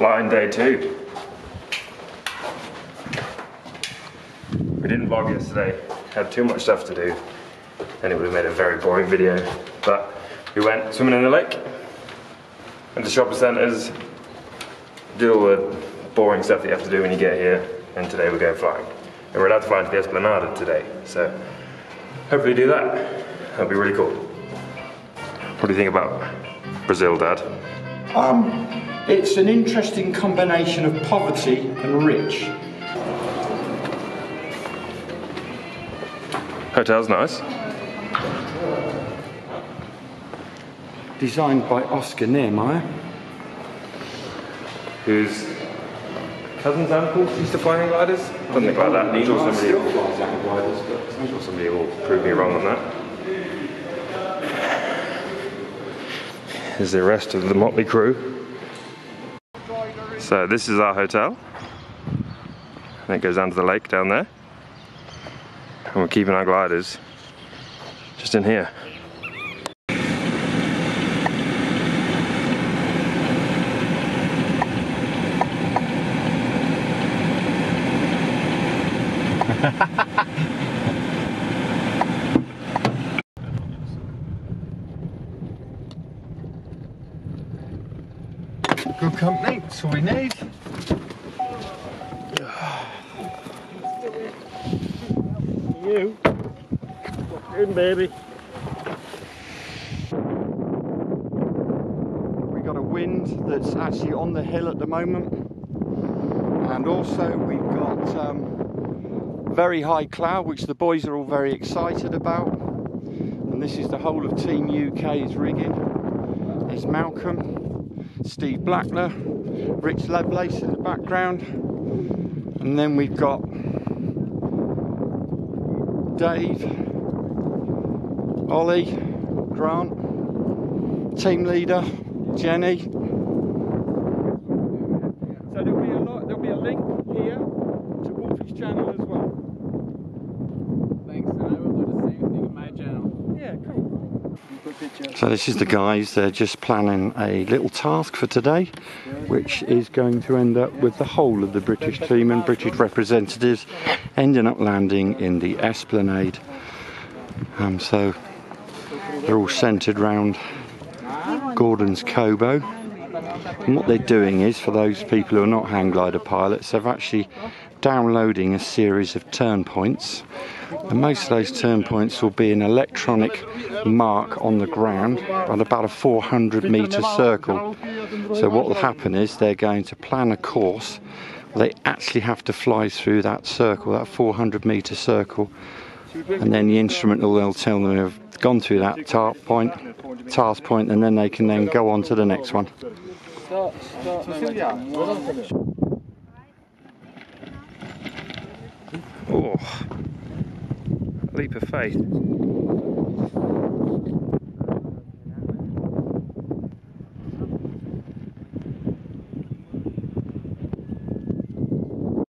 Flying day 2. We didn't vlog yesterday, had too much stuff to do, and it would have made a very boring video. But we went swimming in the lake, went to shopping centres, did all the boring stuff that you have to do when you get here, and today we're going flying. And we're allowed to fly into the Esplanade today, so hopefully do that. That'll be really cool. What do you think about Brazil, Dad? It's an interesting combination of poverty and rich. Hotel's nice. Designed by Oscar Niemeyer. Whose cousin's uncle used to fly hang gliders? Something like that. I'm sure somebody will prove me wrong on that. Here's the rest of the motley crew. So this is our hotel. And it goes down to the lake down there. And we're keeping our gliders just in here. Good company, that's all we need. You. Walk in, baby. We got a wind that's actually on the hill at the moment, and also we've got very high cloud, which the boys are all very excited about. And this is the whole of Team UK's rigging. There's Malcolm, Steve Blackler, Rich Lovelace in the background, and then we've got Dave, Ollie, Grant, team leader, Jenny. So there'll be a link here to Wolfie's channel as well. Thanks, and I will do the same thing in my channel. Yeah, cool. So this is the guys, they're just planning a little task for today, which is going to end up with the whole of the British team and British representatives ending up landing in the Esplanade. So they're all centred round Gordon's Kobo. And what they're doing is, for those people who are not hang glider pilots, they're actually downloading a series of turn points. And most of those turn points will be an electronic mark on the ground at about a 400-metre circle. So what will happen is they're going to plan a course. They actually have to fly through that circle, that 400-metre circle, and then the instrument will tell them they've gone through that task point, and then they can then go on to the next one. Oh, leap of faith.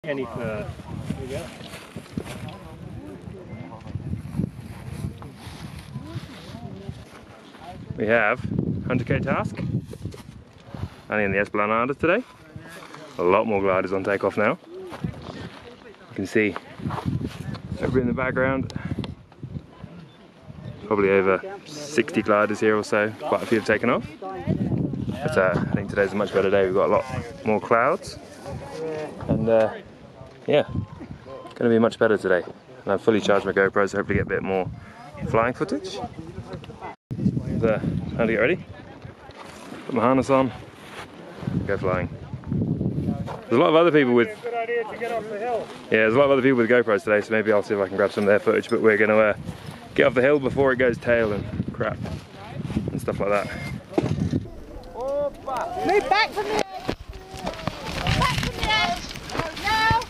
Any further? There you go. We have 100k task, and in the Esplanade today. A lot more gliders on takeoff now. You can see over in the background, probably over 60 gliders here or so. Quite a few have taken off. But I think today's a much better day. We've got a lot more clouds, and yeah, going to be much better today. And I've fully charged my GoPro, so hopefully get a bit more flying footage. Time to get ready. Put my harness on. Go flying. There's a lot of other people with. Good idea to get off the hill. Yeah, there's a lot of other people with GoPros today, so maybe I'll see if I can grab some of their footage. But we're going to get off the hill before it goes tail and crap and stuff like that. Move back from the edge. Back from the edge. Now.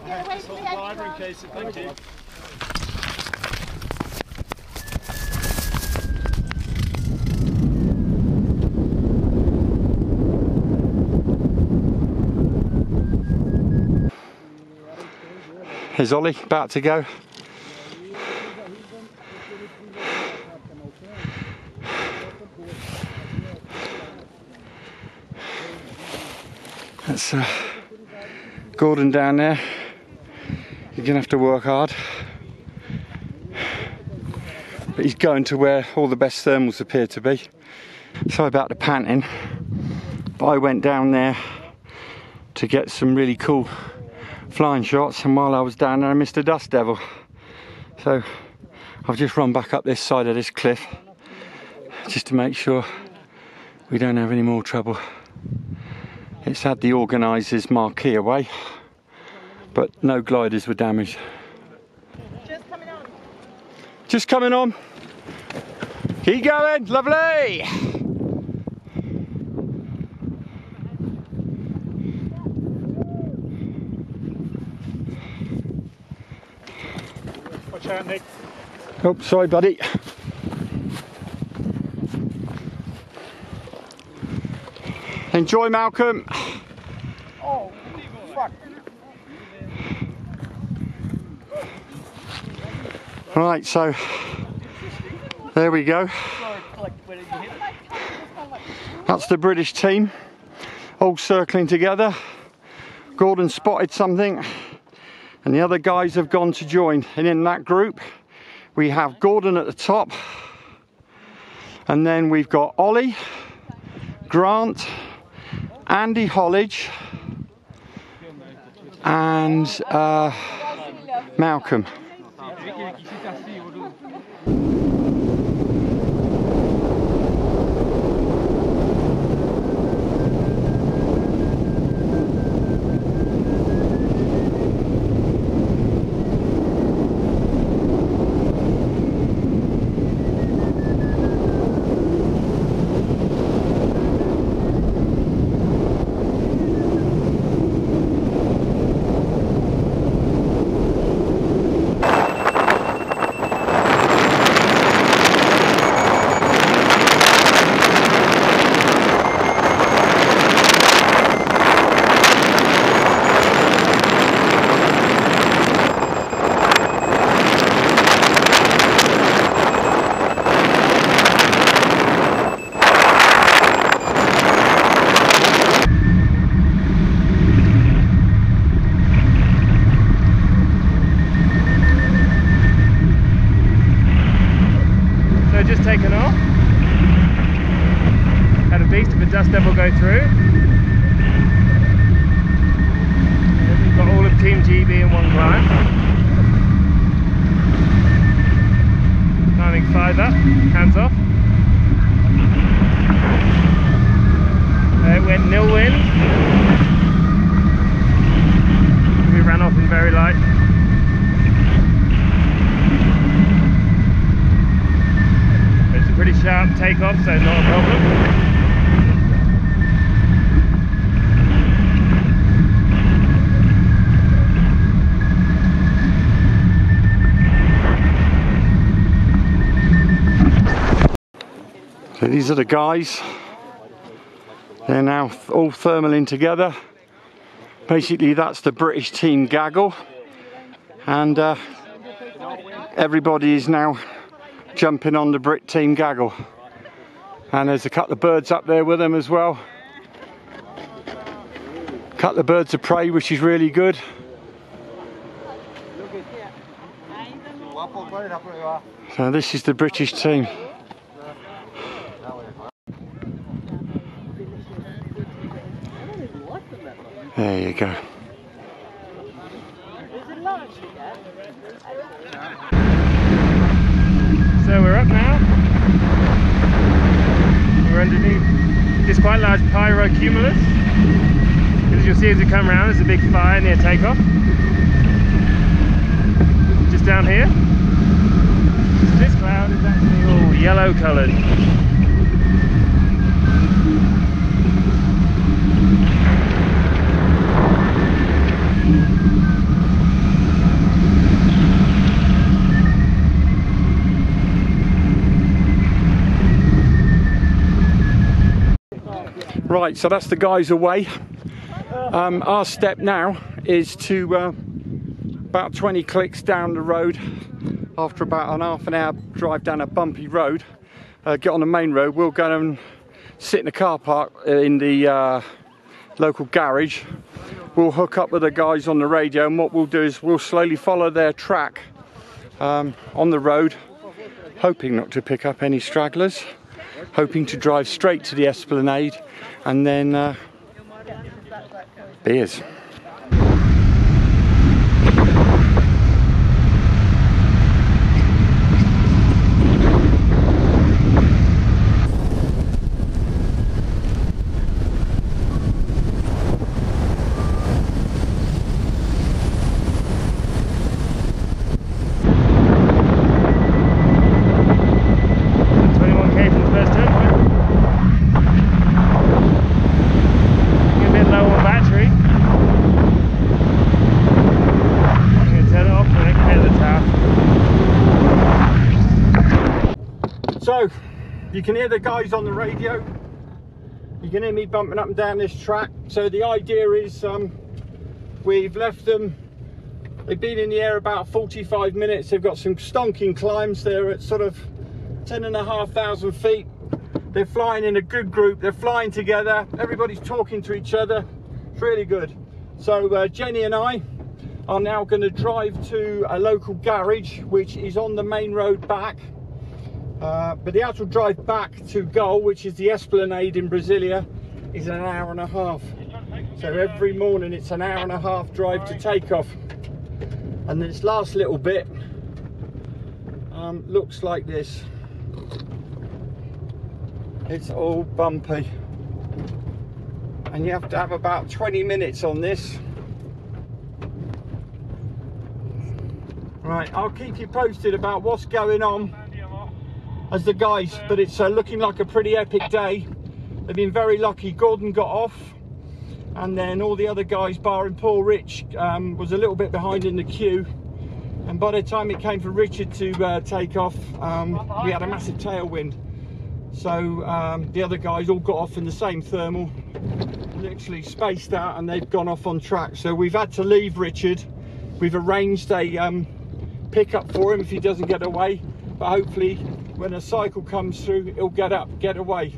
Get away from the edge. Thank you. Here's Ollie, about to go. That's Gordon down there. You're gonna have to work hard. But he's going to where all the best thermals appear to be. Sorry about the panting, but I went down there to get some really cool flying shots, and while I was down there I missed a dust devil. So I've just run back up this side of this cliff just to make sure we don't have any more trouble. It's had the organisers' marquee away, but no gliders were damaged. Just coming on. Just coming on. Keep going, lovely. Watch out, Nick. Oh, sorry, buddy. Enjoy, Malcolm. Oh, fuck. Right, so there we go. That's the British team, all circling together. Gordon spotted something, and the other guys have gone to join. And in that group, we have Gordon at the top, and then we've got Ollie, Grant, Andy Hollidge, and Malcolm. Just taken off. Had a beast of a dust devil go through. We've got all of Team GB in one climb. Climbing 5 up, hands off. It went nil wind. We ran off in very light. Pretty sharp takeoff, so not a problem. So these are the guys. They're now all thermaling together. Basically that's the British team gaggle, and everybody is now jumping on the Brit team gaggle, and there's a couple of birds up there with them as well. A couple of birds of prey, which is really good. So this is the British team. There you go. So we're up now. We're underneath this quite large pyrocumulus. As you'll see as we come around, there's a big fire near takeoff. Just down here. This cloud is actually all yellow coloured. Right, so that's the guys away. Our step now is to about 20 clicks down the road, after about an half an hour drive down a bumpy road, get on the main road. We'll go and sit in the car park in the local garage, we'll hook up with the guys on the radio, and what we'll do is we'll slowly follow their track on the road, hoping not to pick up any stragglers, hoping to drive straight to the Esplanade, and then beers. So, you can hear the guys on the radio, you can hear me bumping up and down this track. So the idea is we've left them, they've been in the air about 45 minutes, they've got some stonking climbs, they're at sort of 10,500 feet. They're flying in a good group, they're flying together, everybody's talking to each other, it's really good. So Jenny and I are now going to drive to a local garage which is on the main road back. But the actual drive back to goal, which is the Esplanade in Brasilia, is an hour and a half. So every morning it's an hour and a half drive to take off. And this last little bit looks like this. It's all bumpy. And you have to have about 20 minutes on this. Right, I'll keep you posted about what's going on as the guys, but it's looking like a pretty epic day. They've been very lucky. Gordon got off, and then all the other guys, barring Paul Rich, was a little bit behind in the queue. And by the time it came for Richard to take off, we had a massive tailwind. So the other guys all got off in the same thermal, literally spaced out, and they've gone off on track. So we've had to leave Richard. We've arranged a pickup for him if he doesn't get away, but hopefully when a cycle comes through, he'll get up, get away.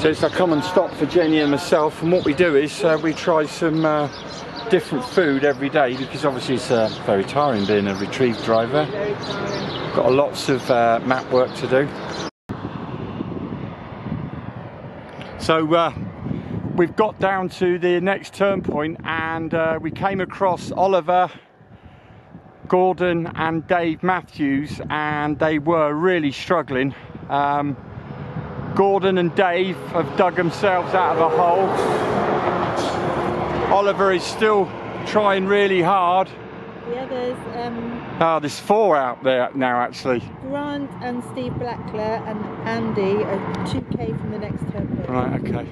So it's a common stop for Jenny and myself, and what we do is we try some different food every day, because obviously it's very tiring being a retrieve driver. Got lots of map work to do. So we've got down to the next turn point, and we came across Oliver, Gordon and Dave Matthews, and they were really struggling. Gordon and Dave have dug themselves out of a hole. Oliver is still trying really hard, The others, there's 4 out there now actually. Grant and Steve Blackler and Andy are 2k from the next turnpike. Right, okay.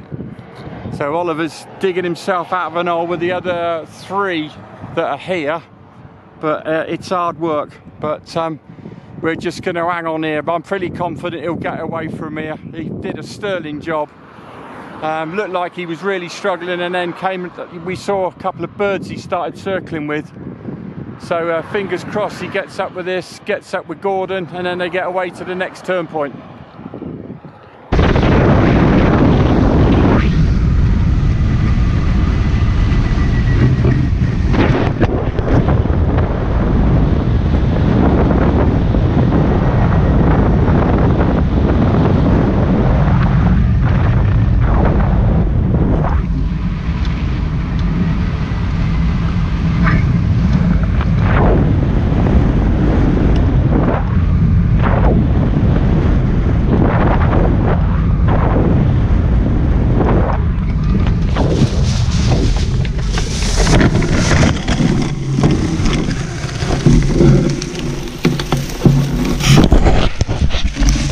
So Oliver's digging himself out of an hole with the other 3 that are here, but it's hard work. But we're just going to hang on here, but I'm pretty confident he'll get away from here. He did a sterling job. Looked like he was really struggling, and then we saw a couple of birds he started circling with. So fingers crossed he gets up with this, gets up with Gordon, and then they get away to the next turn point.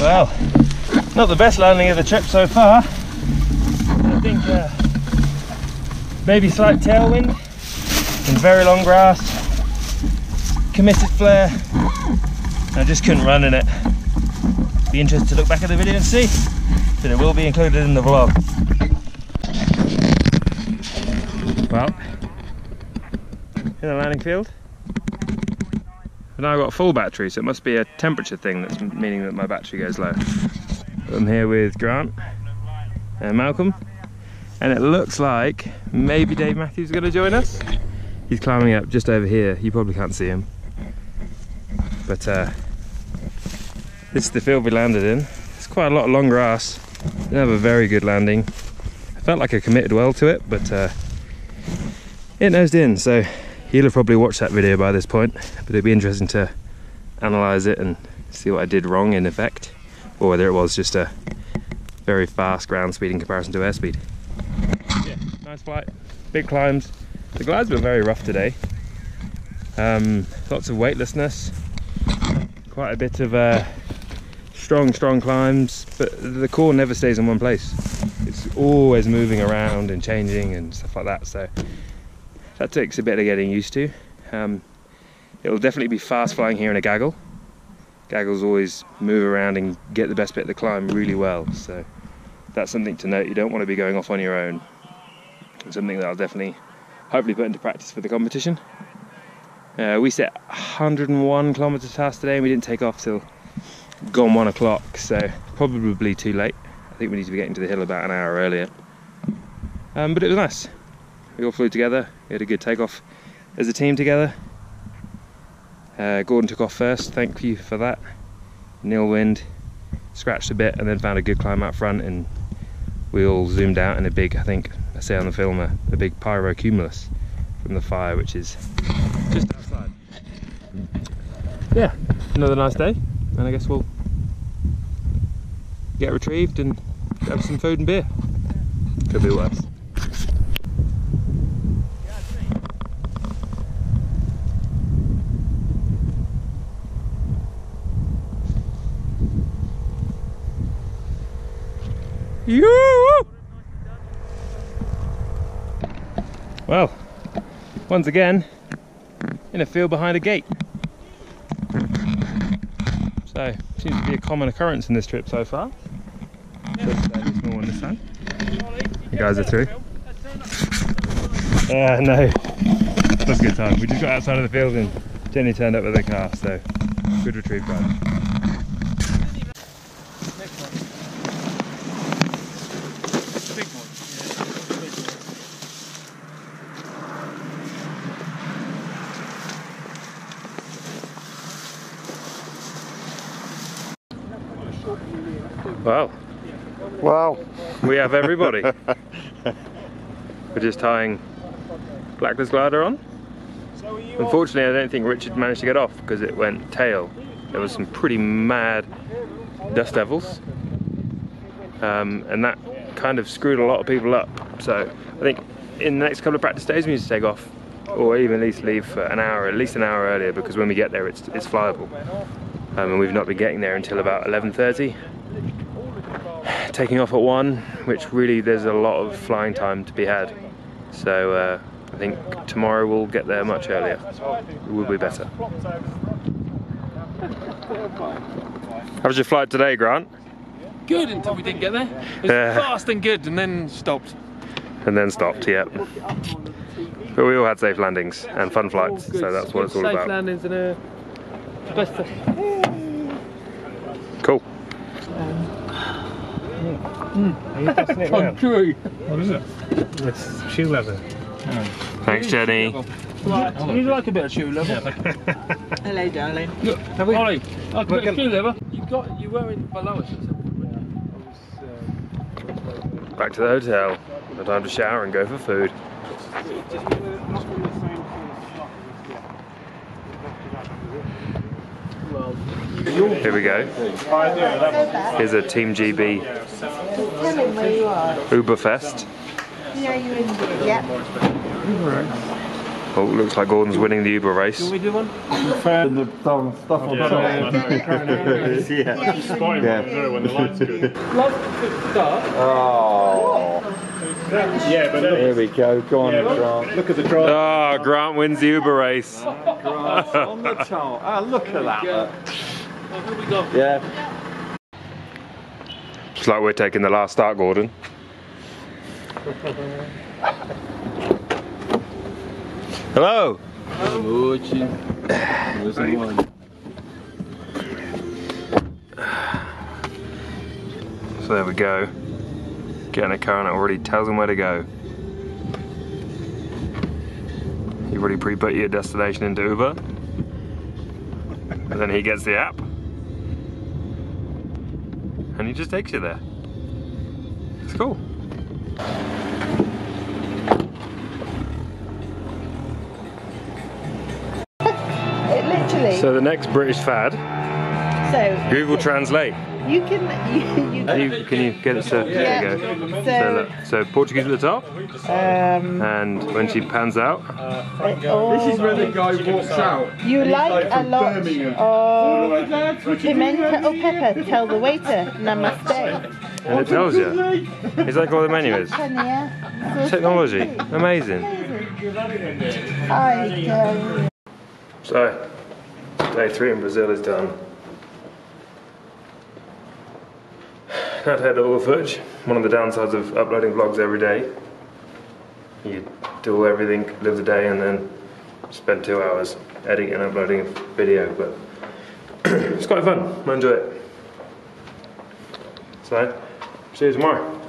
Well, not the best landing of the trip so far. I think maybe slight tailwind and very long grass, committed flare. I just couldn't run in it. Be interested to look back at the video and see, but it will be included in the vlog. Well, in the landing field. But now I've got a full battery, so it must be a temperature thing that's meaning that my battery goes low. I'm here with Grant and Malcolm, and it looks like maybe Dave Matthews is going to join us. He's climbing up just over here. You probably can't see him, but this is the field we landed in. It's quite a lot of long grass. Didn't have a very good landing. I felt like I committed well to it, but it nosed in, so he'll have probably watched that video by this point, but it'd be interesting to analyse it and see what I did wrong in effect, or whether it was just a very fast ground speed in comparison to airspeed. Yeah, nice flight, big climbs. The glides were very rough today. Lots of weightlessness, quite a bit of strong climbs, but the core never stays in one place. It's always moving around and changing and stuff like that, so that takes a bit of getting used to. It'll definitely be fast flying here in a gaggle. Gaggles always move around and get the best bit of the climb really well, so that's something to note. You don't want to be going off on your own. It's something that I'll definitely, hopefully put into practice for the competition. We set 101 kilometre task today and we didn't take off till gone 1 o'clock, so probably too late. I think we need to be getting to the hill about an hour earlier. But it was nice. We all flew together, we had a good takeoff as a team together. Gordon took off first, thank you for that. Nil wind, scratched a bit and then found a good climb out front, and we all zoomed out in a big, I think I say on the film, a big pyrocumulus from the fire, which is just outside. Yeah, another nice day, and I guess we'll get retrieved and grab some food and beer. Could be worse. Well, once again, in a field behind a gate. So, seems to be a common occurrence in this trip so far. Just small one this time. You guys are through. No, that's a good time. We just got outside of the field and Jenny turned up with her car, so good retrieve, guys. Well, we have everybody. We're just tying Blackler's glider on. Unfortunately, I don't think Richard managed to get off because it went tail. There was some pretty mad dust devils, and that kind of screwed a lot of people up. So I think in the next couple of practice days we need to take off or even at least leave for an hour, at least an hour earlier, because when we get there it's flyable. And we've not been getting there until about 11:30. Taking off at 1, which really there's a lot of flying time to be had. So I think tomorrow we'll get there much earlier. It will be better. How was your flight today, Grant? Good until we didn't get there. It was fast and good, and then stopped. And then stopped, yep. But we all had safe landings and fun flights, so that's what it's all safe about. landings and a best. Cool. True. What is it? It's shoe leather. Thanks, Jenny. You like a bit of shoe leather? Hello, darling. Look, Ollie, like a bit of shoe leather. You were in below us. Back to the hotel. No time to shower and go for food. Here we go. Here's a Team GB Tell him where you are. Uberfest. Yeah, you're in. Yep. Oh, looks like Gordon's winning the Uber race. We do one? And the stuff on top. Yeah. When the light's good. Oh. Yeah, but Here we go. Go on, Grant. look at the drive. Ah, Grant wins the Uber race. Grant on the top. Ah, look at that. Who we got? Yeah. Looks like we're taking the last start, Gordon. Hello. So there we go. Getting a car and it already tells him where to go. You've already pre-put your destination into Uber. And then he gets the app. And he just takes you there. It's cool. It literally. So the next British fad, So Google Translate. you can. Can you get it to, there you go. So, look, so Portuguese at the top, and when she pans out, This is where the guy walks out. You like a lot of pimento or pepper? Tell the waiter, namaste. and it tells you. It's like what the menu is. Kenya. Technology, amazing. So, day 3 in Brazil is done. Now to head all the footage. One of the downsides of uploading vlogs every day. You do everything, live the day, and then spend 2 hours editing and uploading a video, but it's quite fun. I enjoy it. So, see you tomorrow.